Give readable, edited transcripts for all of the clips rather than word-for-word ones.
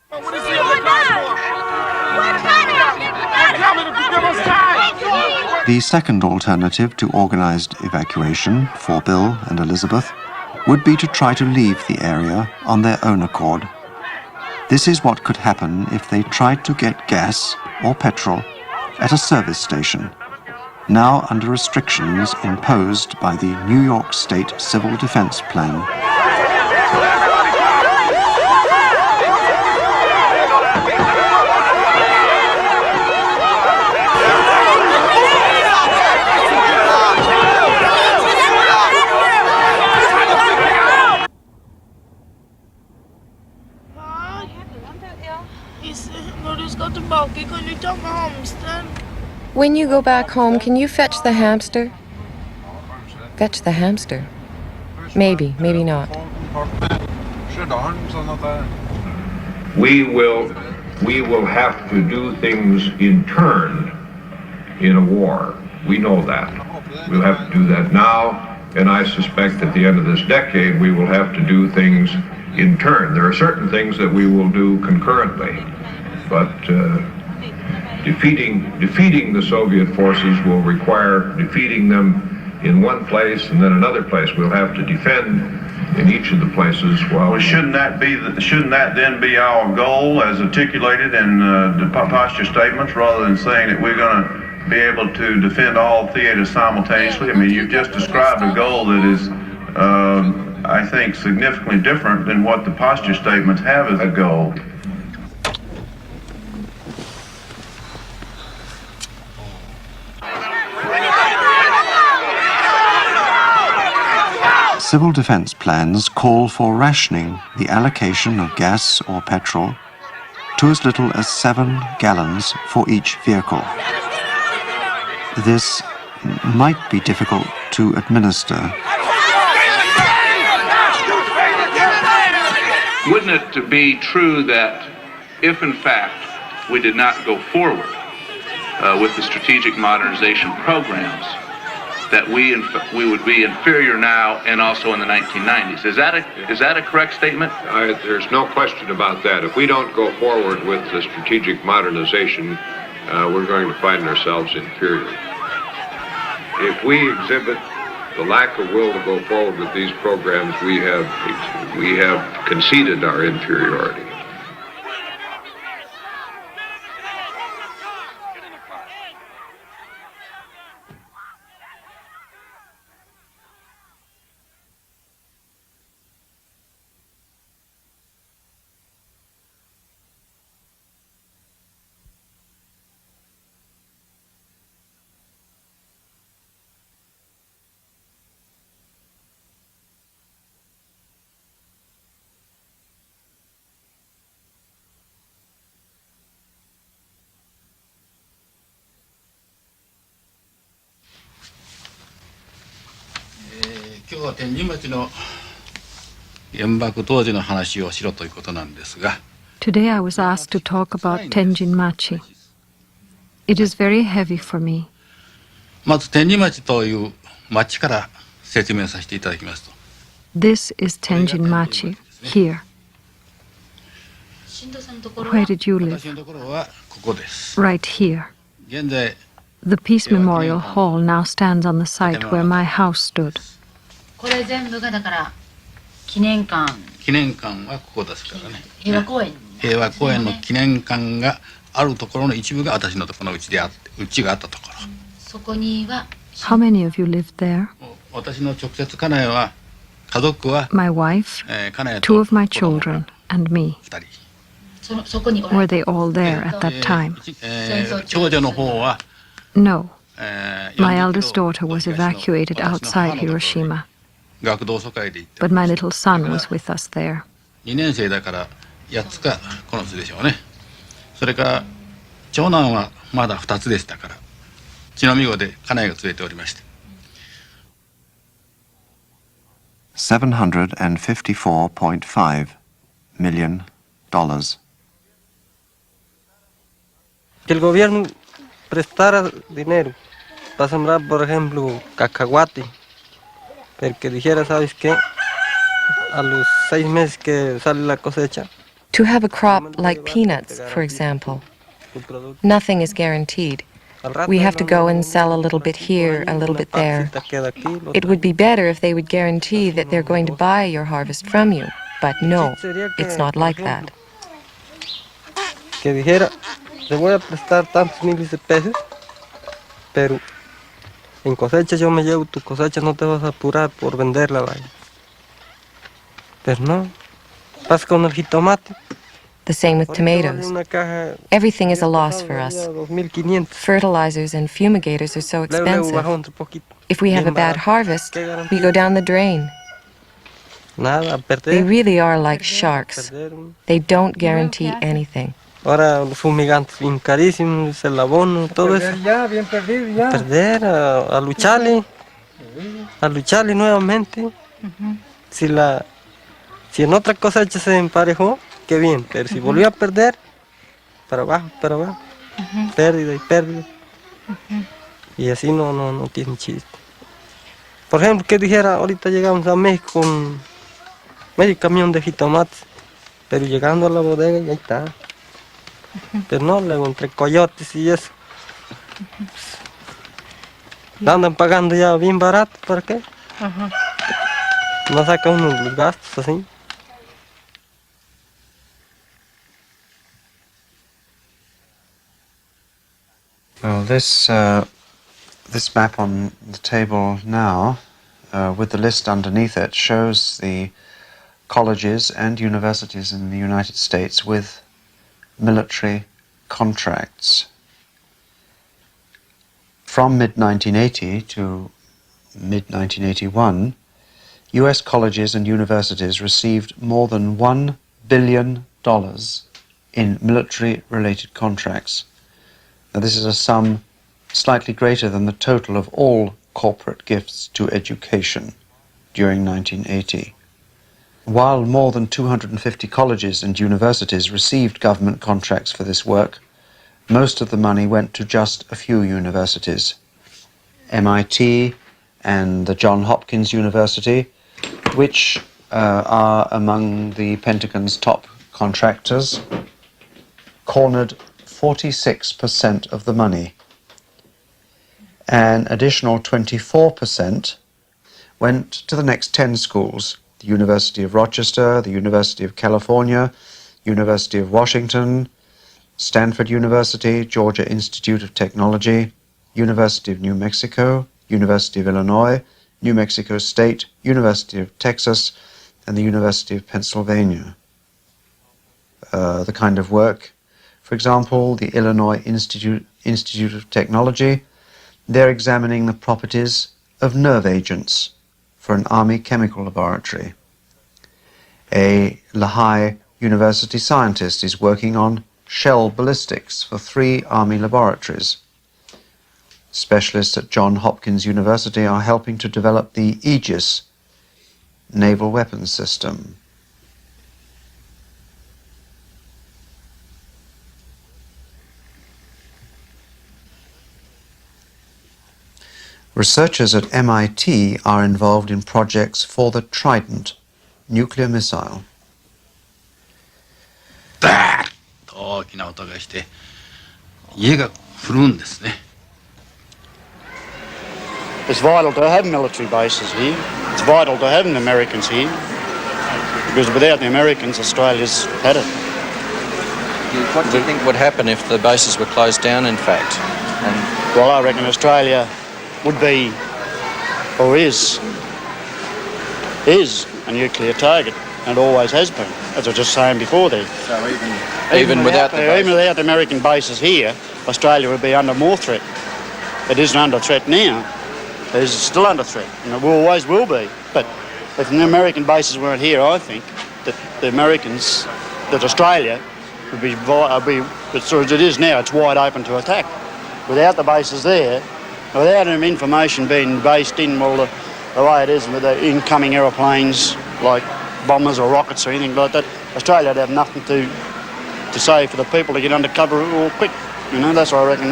What is he applying for? Tell me to give us time. The second alternative to organized evacuation for Bill and Elizabeth would be to try to leave the area on their own accord. This is what could happen if they tried to get gas or petrol at a service station, now under restrictions imposed by the New York State Civil Defense Plan. When you go back home, can you fetch the hamster? Fetch the hamster? Maybe, maybe not. We will have to do things in turn in a war. We know that. We'll have to do that now, and I suspect at the end of this decade we will have to do things in turn. There are certain things that we will do concurrently, but defeating the Soviet forces will require defeating them in one place and then another place. We'll have to defend in each of the places. Well, shouldn't that then be our goal as articulated in the posture statements, rather than saying that we're going to be able to defend all theaters simultaneously? I mean, you've just described a goal that is, I think, significantly different than what the posture statements have as a goal. Civil defense plans call for rationing the allocation of gas or petrol to as little as 7 gallons for each vehicle. This might be difficult to administer. Wouldn't it be true that if in fact we did not go forward with the strategic modernization programs, that we would be inferior now and also in the 1990s? Is that a correct statement? There's no question about that. If we don't go forward with the strategic modernization, we're going to find ourselves inferior. If we exhibit the lack of will to go forward with these programs, we have conceded our inferiority. Today I was asked to talk about Tenjin Machi. It is very heavy for me. This is Tenjin Machi, here. Where did you live? Right here. The Peace Memorial Hall now stands on the site where my house stood. How many of you lived there? My wife, 2 of my children, and me. Were they all there at that time? No. My eldest daughter was evacuated outside Hiroshima, but my little son was with us there. $754.5 million. Que el gobierno prestara dinero para sembrar, por ejemplo, cacahuate, pero que dijera, ¿sabes qué? A los 6 meses que sale la cosecha. To have a crop like peanuts, for example, nothing is guaranteed. We have to go and sell a little bit here, a little bit there. It would be better if they would guarantee that they're going to buy your harvest from you. But no, it's not like that. Que dijera, te voy a prestar tantos miles de pesos, pero en cosecha yo me llevo tu cosecha, no te vas a apurar por venderla, vaya. Pero no, pasa con el jitomate. The same with tomatoes. Everything is a loss for us. Fertilizers and fumigators are so expensive. If we have a bad harvest, we go down the drain. They really are like sharks. They don't guarantee anything. Ahora los fumigantes bien carísimos, el abono, todo eso. Bien perdido ya. Perder, a lucharle nuevamente. Si en otra cosecha se emparejó, qué bien, pero si volvió a perder, para abajo, pérdida y pérdida. Y así no tiene chiste. Por ejemplo, que dijera, ahorita llegamos a México con medio camión de jitomates, pero llegando a la bodega ya está. Pero no, luego entre coyotes y eso. Andan pagando ya bien barato, ¿para qué? No saca uno los gastos así. Well, this map on the table now, with the list underneath it, shows the colleges and universities in the United States with military contracts. From mid-1980 to mid-1981, US colleges and universities received more than $1 billion in military-related contracts. Now, this is a sum slightly greater than the total of all corporate gifts to education during 1980. While more than 250 colleges and universities received government contracts for this work, most of the money went to just a few universities. MIT and the Johns Hopkins University, which are among the Pentagon's top contractors, cornered 46% of the money. An additional 24% went to the next 10 schools: the University of Rochester, the University of California, University of Washington, Stanford University, Georgia Institute of Technology, University of New Mexico, University of Illinois, New Mexico State, University of Texas, and the University of Pennsylvania. The kind of work, for example, the Illinois Institute of Technology, they're examining the properties of nerve agents for an Army chemical laboratory. A Lehigh University scientist is working on shell ballistics for 3 Army laboratories. Specialists at Johns Hopkins University are helping to develop the Aegis naval weapons system. Researchers at MIT are involved in projects for the Trident nuclear missile. バーッと大きな音がして家が降るんですね。 It's vital to have military bases here. It's vital to have Americans here. Because without the Americans, Australia's had it. What do you think would happen if the bases were closed down, in fact? Well, I reckon Australia would be, or is a nuclear target, and always has been, as I was just saying before there. So even without the American bases here, Australia would be under more threat. It isn't under threat now. It is still under threat, and it always will be. But if the American bases weren't here, I think that that Australia would be, as it is now, it's wide open to attack. Without the bases there, without information being based in, well, the way it is with the incoming aeroplanes, like bombers or rockets or anything like that, Australia would have nothing to say for the people to get under cover real quick. You know, that's what I reckon.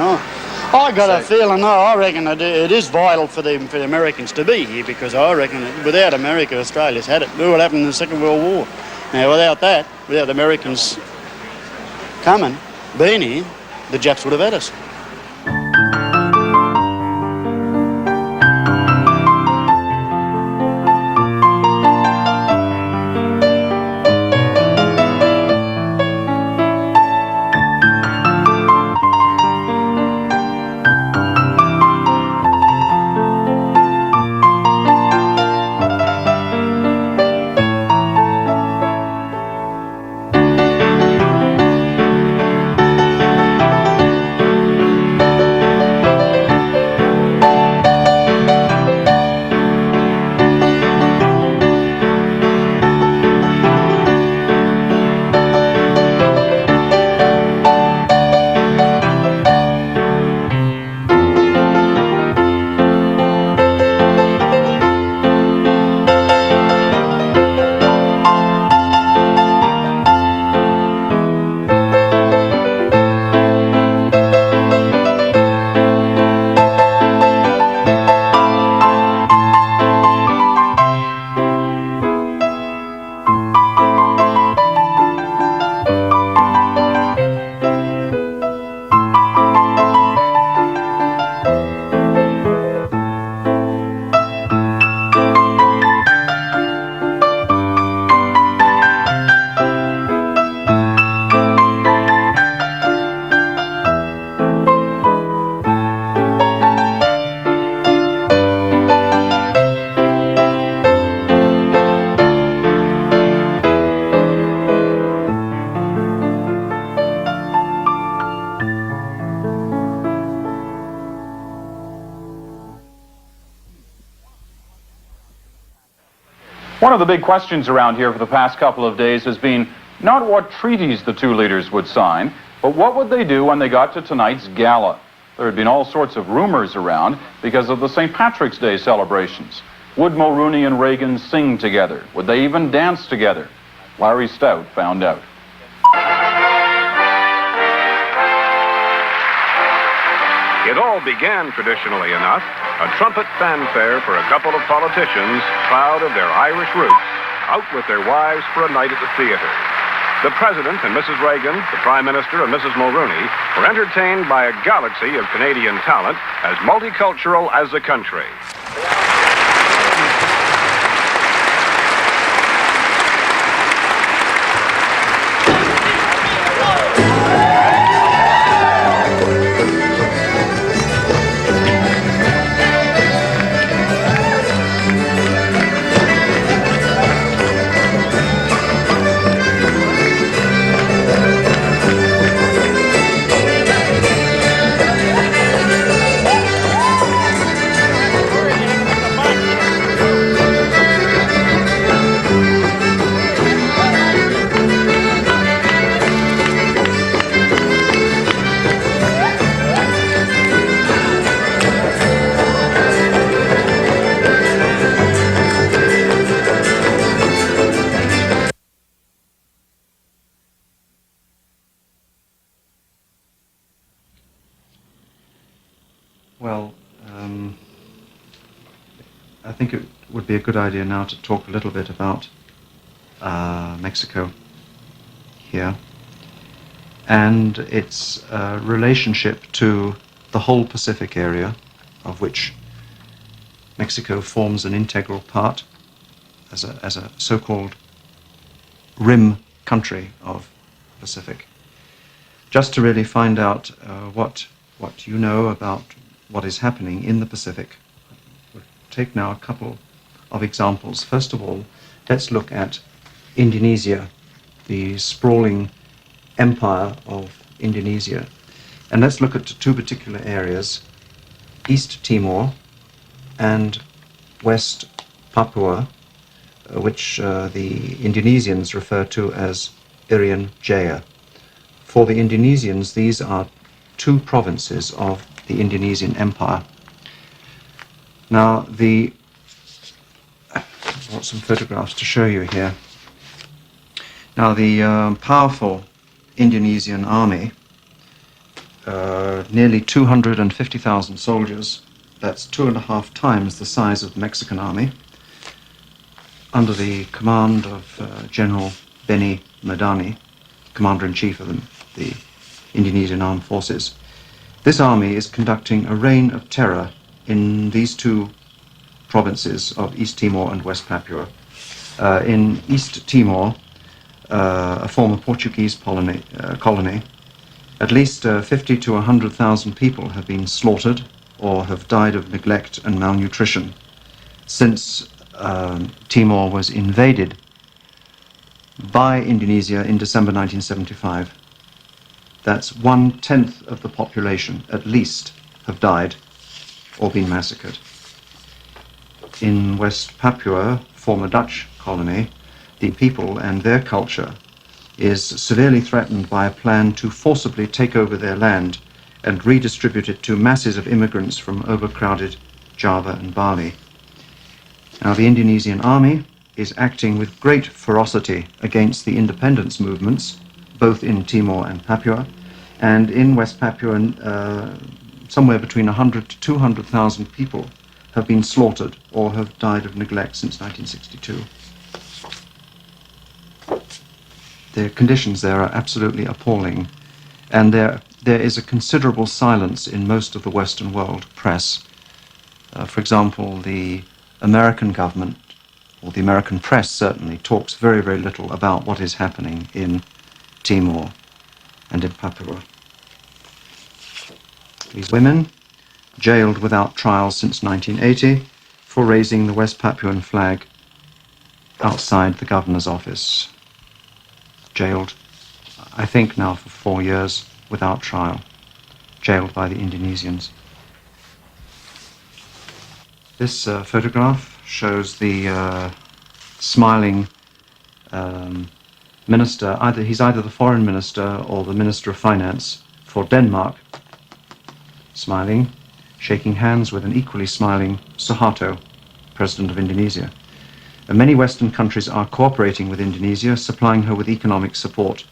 I got a feeling, I reckon that it is vital for the Americans to be here, because I reckon without America, Australia's had it. Look what happened in the Second World War. Now, without that, without the Americans coming, being here, the Japs would have had us. One of the big questions around here for the past couple of days has been not what treaties the two leaders would sign, but what would they do when they got to tonight's gala. There had been all sorts of rumors around because of the St. Patrick's Day celebrations. Would Mulrooney and Reagan sing together? Would they even dance together? Larry Stout found out. It all began traditionally enough, a trumpet fanfare for a couple of politicians proud of their Irish roots, out with their wives for a night at the theater. The President and Mrs. Reagan, the Prime Minister and Mrs. Mulrooney were entertained by a galaxy of Canadian talent as multicultural as the country. Well, I think it would be a good idea now to talk a little bit about Mexico here and its relationship to the whole Pacific area, of which Mexico forms an integral part as a so-called rim country of Pacific. Just to really find out what you know about what is happening in the Pacific. We'll take now a couple of examples. First of all, let's look at Indonesia, the sprawling empire of Indonesia. And let's look at two particular areas, East Timor and West Papua, which the Indonesians refer to as Irian Jaya. For the Indonesians, these are two provinces of the Indonesian Empire. Now, I've got some photographs to show you here. Now, the powerful Indonesian army, nearly 250,000 soldiers, that's 2.5 times the size of the Mexican army, under the command of General Beni Madani, Commander-in-Chief of the Indonesian Armed Forces. This army is conducting a reign of terror in these two provinces of East Timor and West Papua. In East Timor, a former Portuguese colony, at least 50 to 100,000 people have been slaughtered or have died of neglect and malnutrition since Timor was invaded by Indonesia in December 1975. That's 1/10 of the population, at least, have died or been massacred. In West Papua, former Dutch colony, the people and their culture is severely threatened by a plan to forcibly take over their land and redistribute it to masses of immigrants from overcrowded Java and Bali. Now, the Indonesian army is acting with great ferocity against the independence movements, both in Timor and Papua, and in West Papua, somewhere between 100 to 200,000 people have been slaughtered or have died of neglect since 1962. The conditions there are absolutely appalling, and there is a considerable silence in most of the Western world press. For example, the American government, or the American press certainly, talks very, very little about what is happening in Timor and in Papua. These women, jailed without trial since 1980 for raising the West Papuan flag outside the governor's office. Jailed, I think now for 4 years without trial, jailed by the Indonesians. This photograph shows the smiling minister. He's either the foreign minister or the minister of finance for Denmark, smiling, shaking hands with an equally smiling Suharto, president of Indonesia. And many Western countries are cooperating with Indonesia, supplying her with economic support.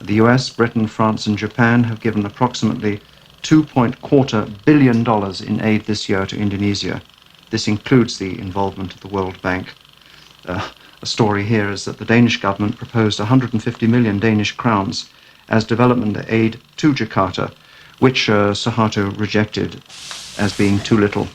The US, Britain, France, and Japan have given approximately $2.25 billion in aid this year to Indonesia. This includes the involvement of the World Bank. A story here is that the Danish government proposed 150 million Danish crowns as development aid to Jakarta, which Suharto rejected as being too little.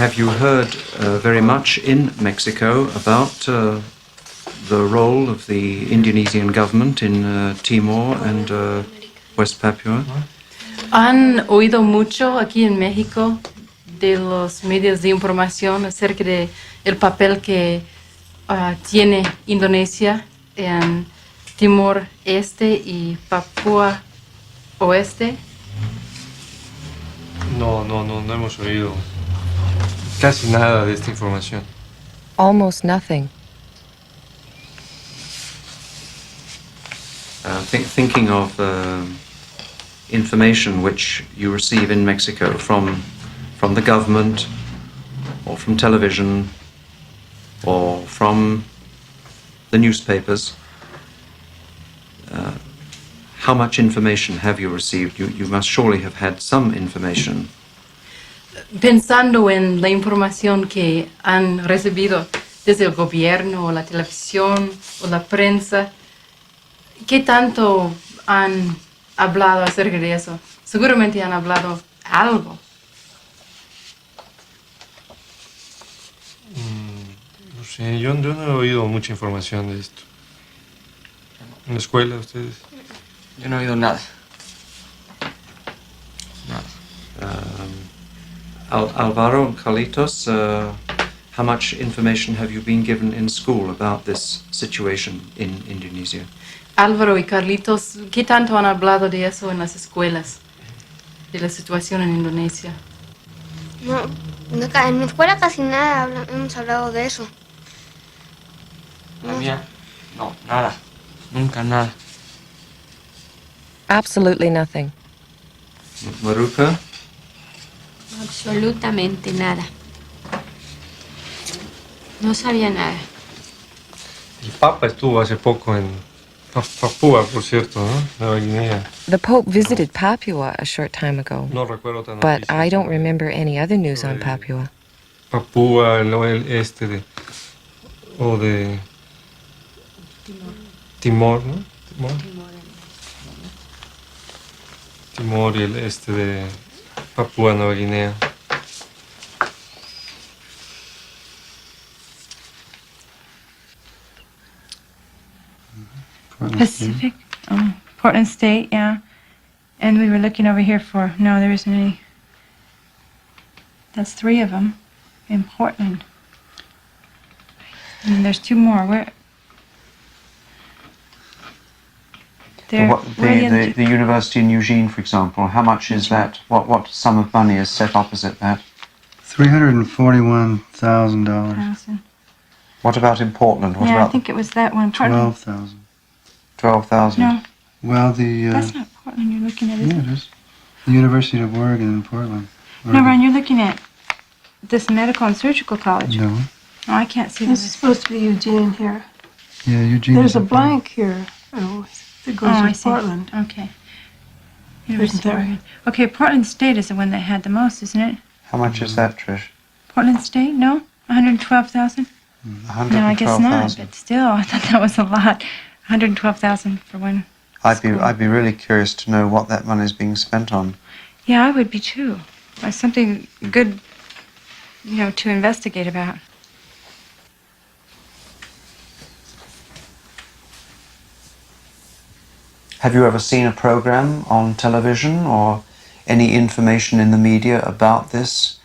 Have you heard very much in Mexico about the role of the Indonesian government in Timor and West Papua? ¿Han oído mucho aquí en México de los medios de información acerca de el papel que tiene Indonesia en Timor Este y Papúa Oeste? No hemos oído casi nada de esta información. Almost nothing. Thinking of information which you receive in Mexico from the government or from television or from the newspapers, how much information have you received? You must surely have had some information. Pensando en la información que han recibido desde el gobierno o la televisión o la prensa, ¿qué tanto han hablado acerca de eso? Seguramente han hablado algo. No sé, yo no he oído mucha información de esto. ¿En la escuela ustedes? Yo no he oído nada. Alvaro and Carlitos, how much information have you been given in school about this situation in Indonesia? Álvaro y Carlitos, ¿qué tanto han hablado de eso en las escuelas? De la situación en Indonesia. No, en mi escuela casi nada hemos hablado de eso. La mía, no, nada. Nunca nada. Absolutely nothing. Maruka? Absolutamente nada. No sabía nada. El Papa estuvo hace poco en Papúa, por cierto, ¿no? Nueva Guinea. The Pope visited Papua a short time ago, No recuerdo otra but noticia I don't sobre remember any other news on Papua. Papúa, el este de... o de... Timor, ¿no? Timor y el este de Papúa Nueva Guinea. Pacific, Portland State, yeah. And we were looking over here for, no, there isn't any. That's 3 of them in Portland. And there's 2 more. Where? The university in Eugene, for example, how much is that? What sum of money is set opposite that? $341,000. What about in Portland? What yeah, about I think it was that one. Portland. 12,000. 12,000. No. Well, that's not Portland you're looking at, is yeah, it? it is. The University of Oregon in Portland. No, Brian, you're looking at this medical and surgical college. No. Oh, I can't see This is supposed to be Eugene here. Yeah, Eugene. There's a blank here. Oh, that goes I to see. Portland. Okay. Isn't there? Oregon. Okay, Portland State is the one that had the most, isn't it? How much is that, Trish? Portland State? No? 112,000? No, I guess not, but still, I thought that was a lot. 112,000 for one. I'd be really curious to know what that money is being spent on. Yeah, I would be too. Something good, to investigate about. Have you ever seen a program on television or any information in the media about this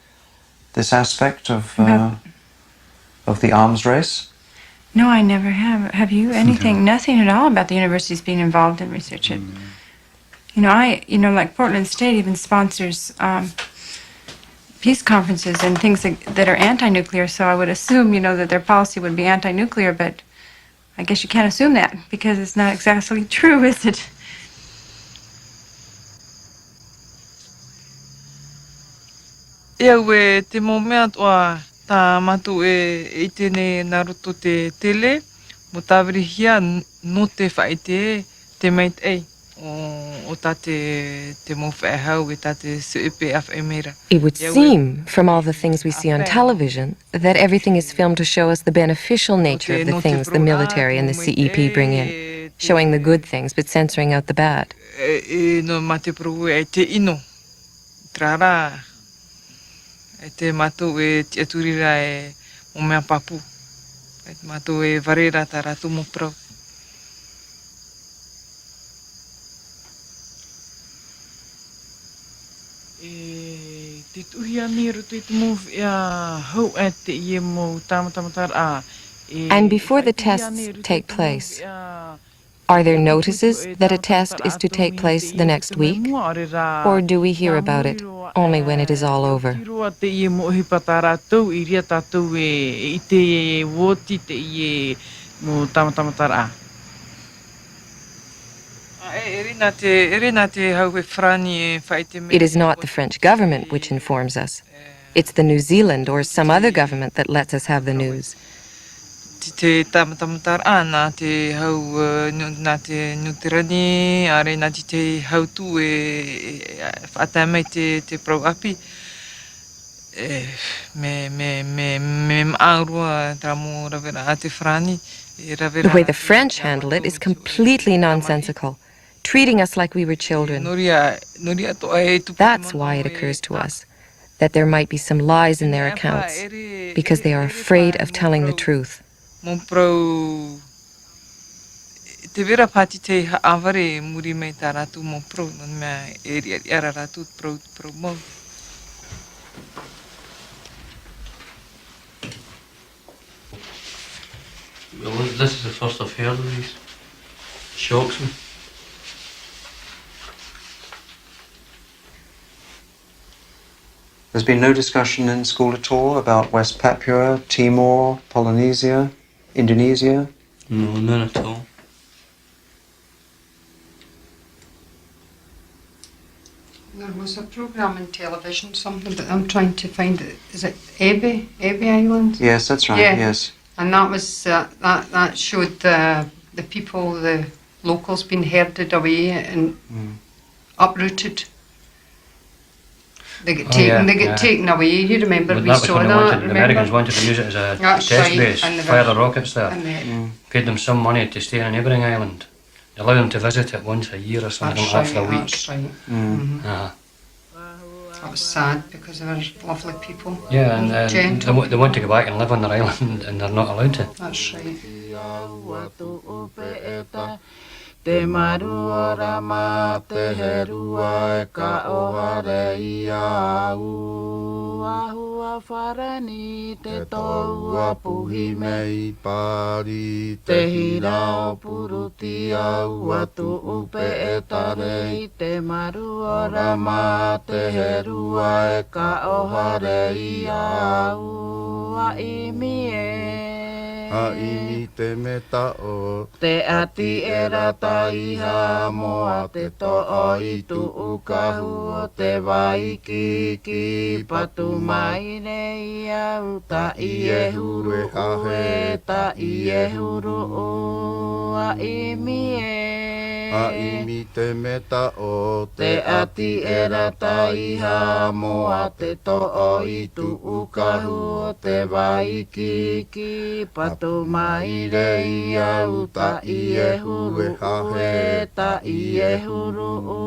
aspect of the arms race? No, I never have. Have you? Anything? Nothing at all about the universities being involved in research. Like Portland State even sponsors peace conferences and things that are anti-nuclear, so I would assume, that their policy would be anti-nuclear, but I guess you can't assume that because it's not exactly true, is it? Ia te momea toa ta matu e tene naruto te tele, mo tawirihia no te whaite te mate ei. O tate mo whaehau e tate suipe af emera. It would seem, from all the things we see on television, that everything is filmed to show us the beneficial nature of the things the military and the CEP bring in, showing the good things but censoring out the bad. No mate pro e te ino. Trara. E te matu e te aturira e o mea papu. E te matu e varera ta ratu mo pro. Te tuhia ni roto I te move ia hau e te ie mo tamatamatar a. And before the tests take place, are there notices that a test is to take place the next week? Or do we hear about it only when it is all over? Te ie mo hipata rātou I ria tātou I te woti te ie mo tamatamatar a. It is not the French government which informs us. It's the New Zealand or some other government that lets us have the news. Te tamatamatara nā te hau nā te nutirani are nā te hau tu e whaatai mai te prauapi me maarua tramo ravera a te whrani The way the French handle it is completely nonsensical, treating us like we were children. That's why it occurs to us that there might be some lies in their accounts, because they are afraid of telling the truth. Mo pro te vera pati te avare muri mai tā rātu mo pro non mea era rātu pro mo. Well, this is the first I've heard of these. Shocks me. There's been no discussion in school at all about West Papua, Timor, Polynesia, Indonesia? No, none at all. There was a program on television, something, but I'm trying to find it. Is it Ebbe Island? Yes, that's right, yeah. yes. And that was that showed the people, the locals, being herded away and uprooted. They get taken away. You remember we saw that. The Americans wanted to use it as a That's test right, base, and they fire were- the rockets there. and Paid them some money to stay on a neighbouring island. They allowed them to visit it once a year or something like that for a week. That's right. That was sad because they were lovely people. Yeah, and gentle. they want to go back and live on their island and they're not allowed to. That's right. Te maru ora ma te herua e ka ohare I au. Ahua wharani te toua puhi mei pari. Te hira o puruti au atu upe e tarei. Te maru ora ma te herua e ka ohare I au. A imi e. A imi te meta o. Te ati e rata iha moa te to'o I tu'ukahu o te waiki ki patu mai nei au ta I e huru ue ta I e huru o a imi e. A imi te meta o te ati e rata iha moa te to'o I tu'ukahu o te waiki ki patu mai nei au ta I e huru ue ta I e huru o.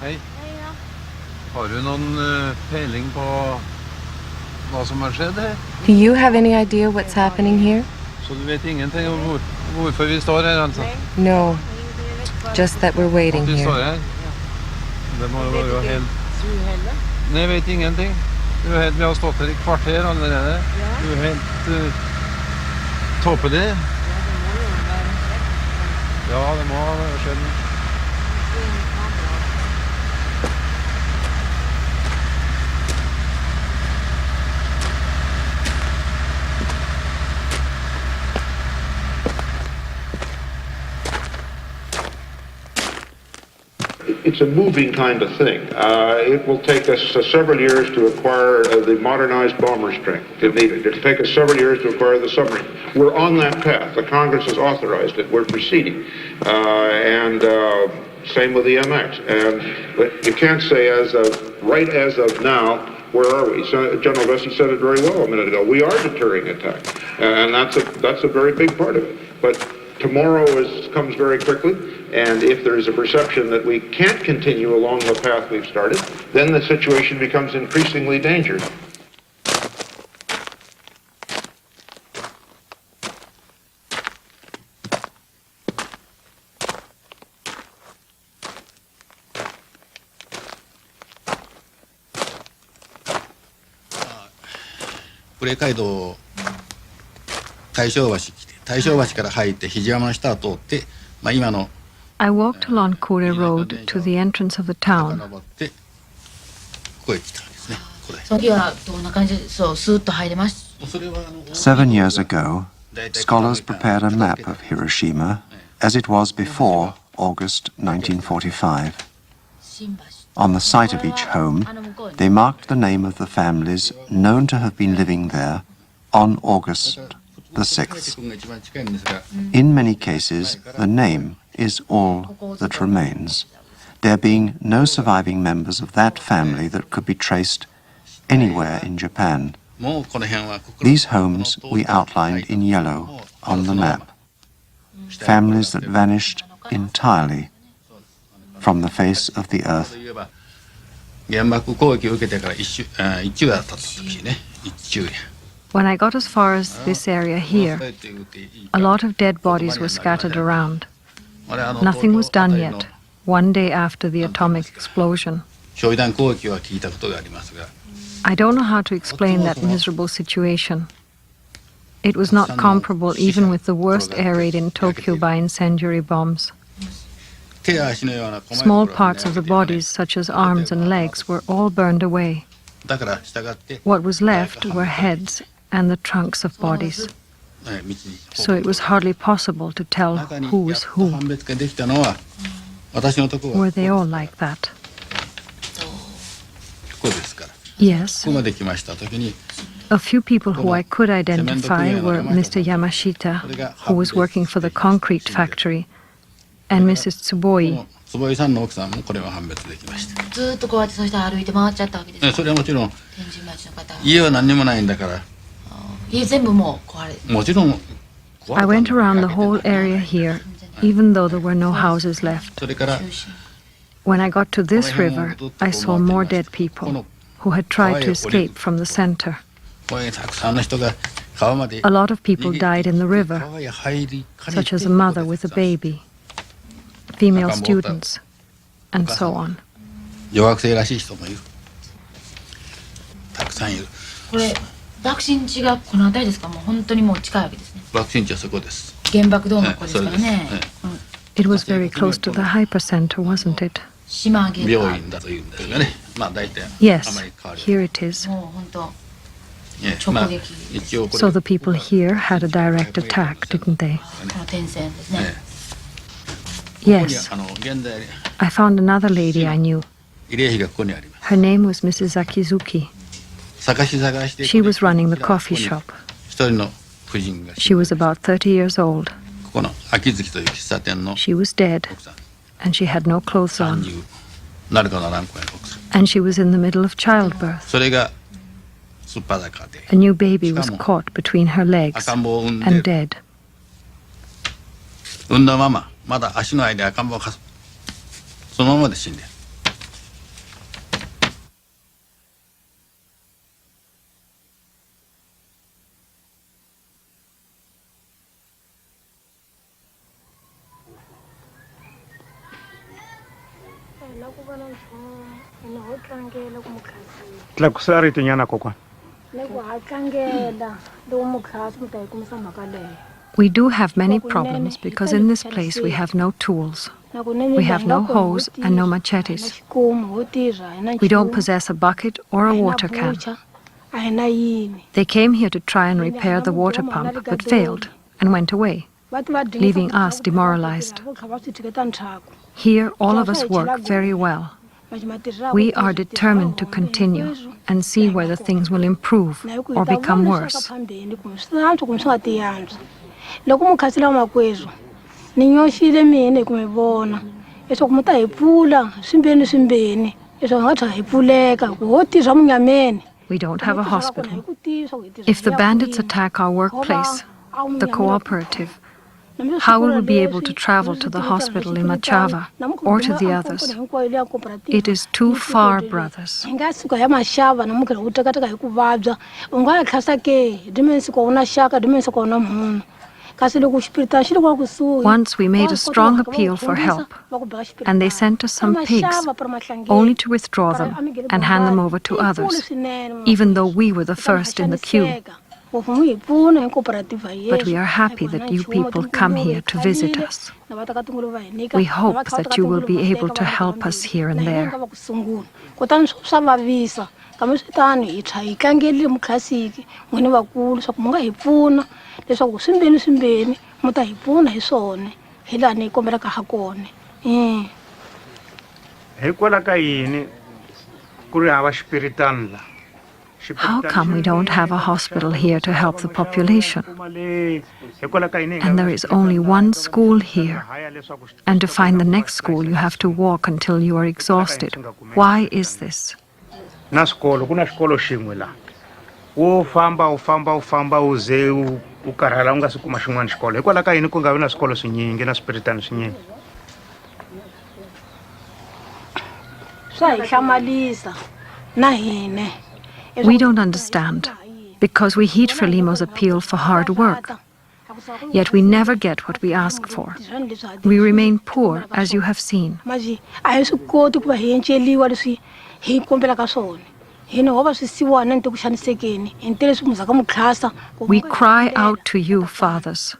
Hei. Har du noen peiling på hva som har skjedd her? Do you have any idea what's happening here? Så du vet ingenting om hvorfor vi står her, altså? No, just that we're waiting At vi står here. her? Det må jo være helt... Nei, jeg vet ingenting. Du er helt, vi har stått her I kvarter allerede. Du er helt tåpelig. Ja, det må ha skjedd. It's a moving kind of thing. It will take us several years to acquire the modernized bomber strength if needed. It'll take us several years to acquire the submarine. We're on that path. The Congress has authorized it. We're proceeding. Same with the MX. But you can't say right as of now, Where are we? So General Vesey said it very well a minute ago. We are deterring attack, and that's a very big part of it. But tomorrow comes very quickly, and if there is a perception that we can't continue along the path we've started, then the situation becomes increasingly dangerous. I walked along Kure Road to the entrance of the town. Seven years ago, scholars prepared a map of Hiroshima as it was before August 1945. On the site of each home, they marked the name of the families known to have been living there on August the 6th. In many cases, the name is all that remains, there being no surviving members of that family that could be traced anywhere in Japan. These homes we outlined in yellow on the map. Families that vanished entirely from the face of the earth. When I got as far as this area here, a lot of dead bodies were scattered around. Nothing was done yet, one day after the atomic explosion. I don't know how to explain that miserable situation. It was not comparable even with the worst air raid in Tokyo by incendiary bombs. Small parts of the bodies, such as arms and legs, were all burned away. What was left were heads and the trunks of bodies. So it was hardly possible to tell who was who. Were they all like that? Yes. A few people who I could identify were Mr. Yamashita, who was working for the concrete factory, and Mrs. Tsuboi. I went around the whole area here, even though there were no houses left. When I got to this river, I saw more dead people who had tried to escape from the center. A lot of people died in the river, such as a mother with a baby, female students, and so on. It was very close to the hypercenter, wasn't it? Yes, here it is. So the people here had a direct attack, didn't they? Yes. I found another lady I knew. Her name was Mrs. Akizuki. She was running the coffee shop. She was about 30 years old. She was dead, and she had no clothes on. And she was in the middle of childbirth. A new baby was caught between her legs and dead. We do have many problems because in this place we have no tools. We have no hoes and no machetes. We don't possess a bucket or a water can. They came here to try and repair the water pump, but failed and went away, leaving us demoralized. Here all of us work very well. We are determined to continue and see whether things will improve or become worse. We don't have a hospital. If the bandits attack our workplace, the cooperative, how will we be able to travel to the hospital in Machava or to the others? It is too far, brothers. Once we made a strong appeal for help, and they sent us some pigs, only to withdraw them and hand them over to others, even though we were the first in the queue. But we are happy that you people come here to visit us. We hope that you will be able to help us here and there. How come we don't have a hospital here to help the population? And there is only one school here. And to find the next school, you have to walk until you are exhausted. Why is this? Na xikolo kuna xikolo xin'we la wo famba uze ukarhala u nga si kuma xin'wana xikolo hikwalaho ka yini ku nga vi na swikolo swinyingi na swipiritana swinyingi swa hi hlamalisa na hine. We don't understand, because we heed Frelimo's appeal for hard work. Yet we never get what we ask for. We remain poor, as you have seen. We cry out to you, fathers.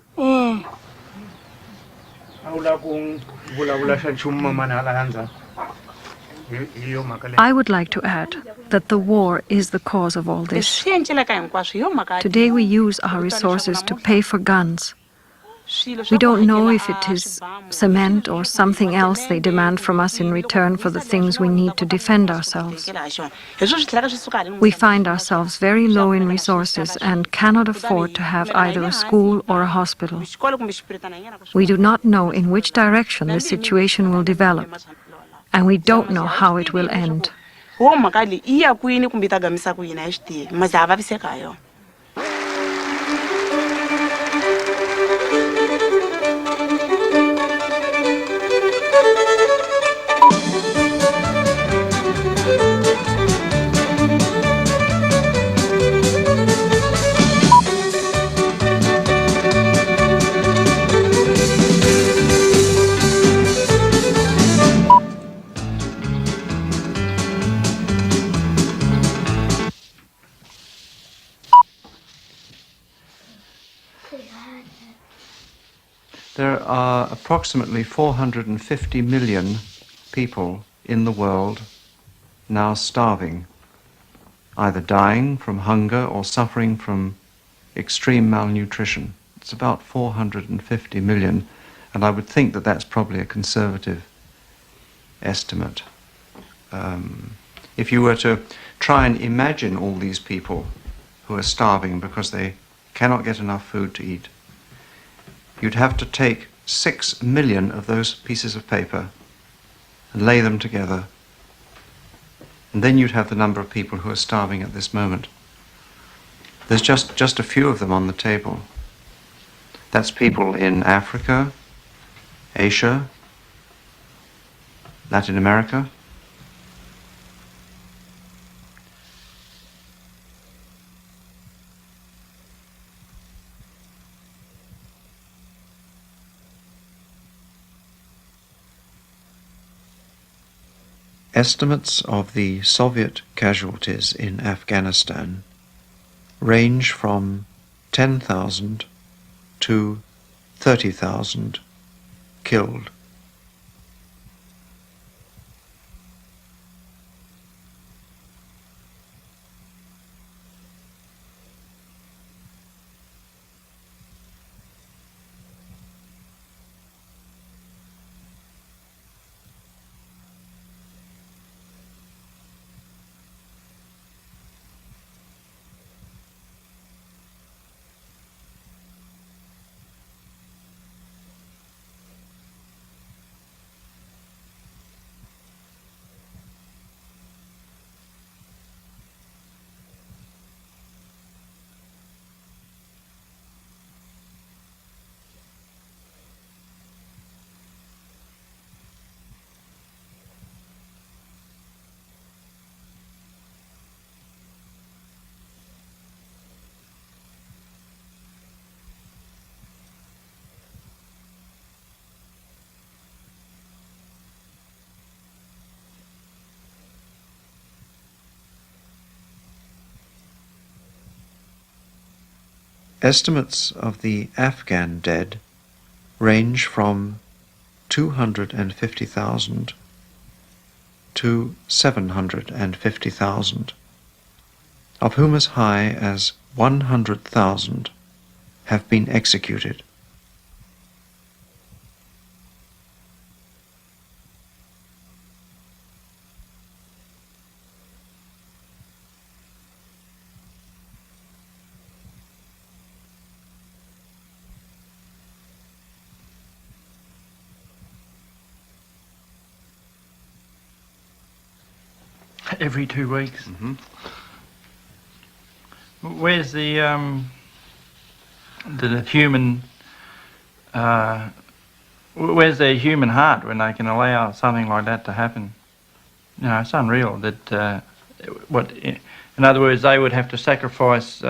I would like to add that the war is the cause of all this. Today we use our resources to pay for guns. We don't know if it is cement or something else they demand from us in return for the things we need to defend ourselves. We find ourselves very low in resources and cannot afford to have either a school or a hospital. We do not know in which direction the situation will develop, and we don't know how it will end. There are approximately 450 million people in the world now starving, either dying from hunger or suffering from extreme malnutrition. It's about 450 million, and I would think that that's probably a conservative estimate. If you were to try and imagine all these people who are starving because they cannot get enough food to eat, you'd have to take 6 million of those pieces of paper and lay them together, and then you'd have the number of people who are starving at this moment. There's just a few of them on the table. That's people in Africa, Asia, Latin America. Estimates of the Soviet casualties in Afghanistan range from 10,000 to 30,000 killed. Estimates of the Afghan dead range from 250,000 to 750,000, of whom as high as 100,000 have been executed. Every 2 weeks. Where's the human? Where's their human heart when they can allow something like that to happen? You know, it's unreal that. In other words, they would have to sacrifice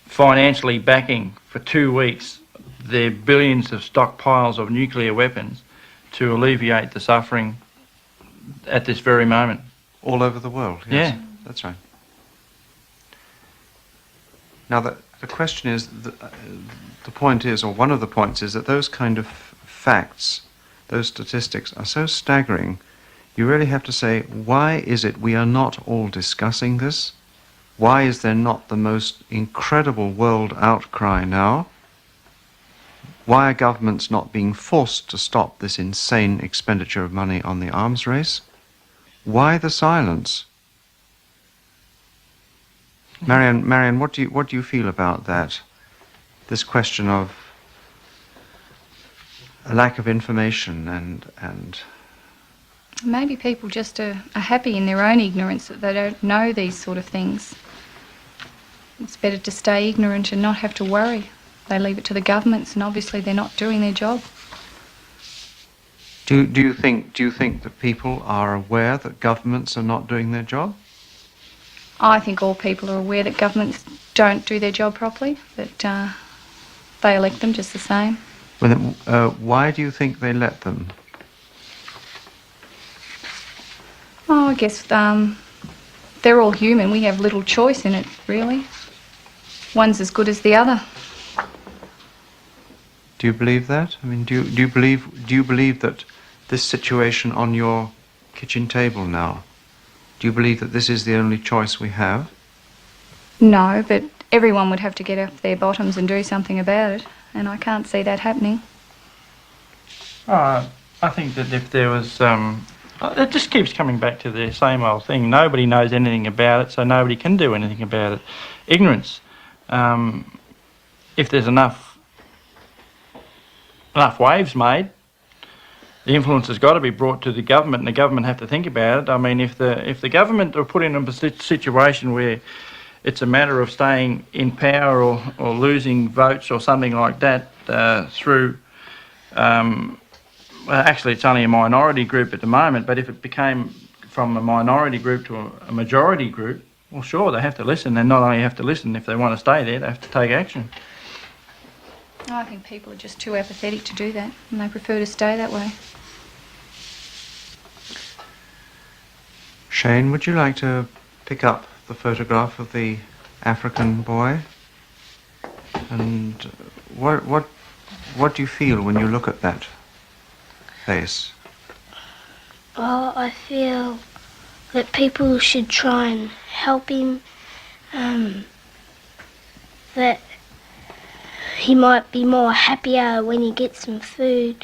financially backing for 2 weeks their billions of stockpiles of nuclear weapons to alleviate the suffering at this very moment. All over the world, yes. Yeah. That's right. Now, the question is, the point is, or one of the points is, that those kind of facts, those statistics, are so staggering, you really have to say, why is it we are not all discussing this? Why is there not the most incredible world outcry now? Why are governments not being forced to stop this insane expenditure of money on the arms race? Why the silence? Marianne, what do you feel about that? This question of a lack of information and Maybe people just are happy in their own ignorance that they don't know these sort of things. It's better to stay ignorant and not have to worry. They leave it to the governments, and obviously they're not doing their job. Do you think that people are aware that governments are not doing their job? I think all people are aware that governments don't do their job properly, that they elect them just the same. Well, then, why do you think they let them? Oh, I guess they're all human. We have little choice in it, really. One's as good as the other. Do you believe that? I mean, do you believe that this situation on your kitchen table now, do you believe that this is the only choice we have? No, but everyone would have to get off their bottoms and do something about it, and I can't see that happening. I think that if there was... it just keeps coming back to the same old thing. Nobody knows anything about it, so nobody can do anything about it. Ignorance. If there's enough waves made, the influence has got to be brought to the government, and the government have to think about it. I mean, if the government are put in a situation where it's a matter of staying in power or losing votes or something like that through... well, actually, it's only a minority group at the moment, but if it became from a minority group to a majority group, well, sure, they have to listen. And not only have to listen, if they want to stay there, they have to take action. I think people are just too apathetic to do that, and they prefer to stay that way. Shane, would you like to pick up the photograph of the African boy? And what do you feel when you look at that face? Well, I feel that people should try and help him, that he might be more happier when he gets some food,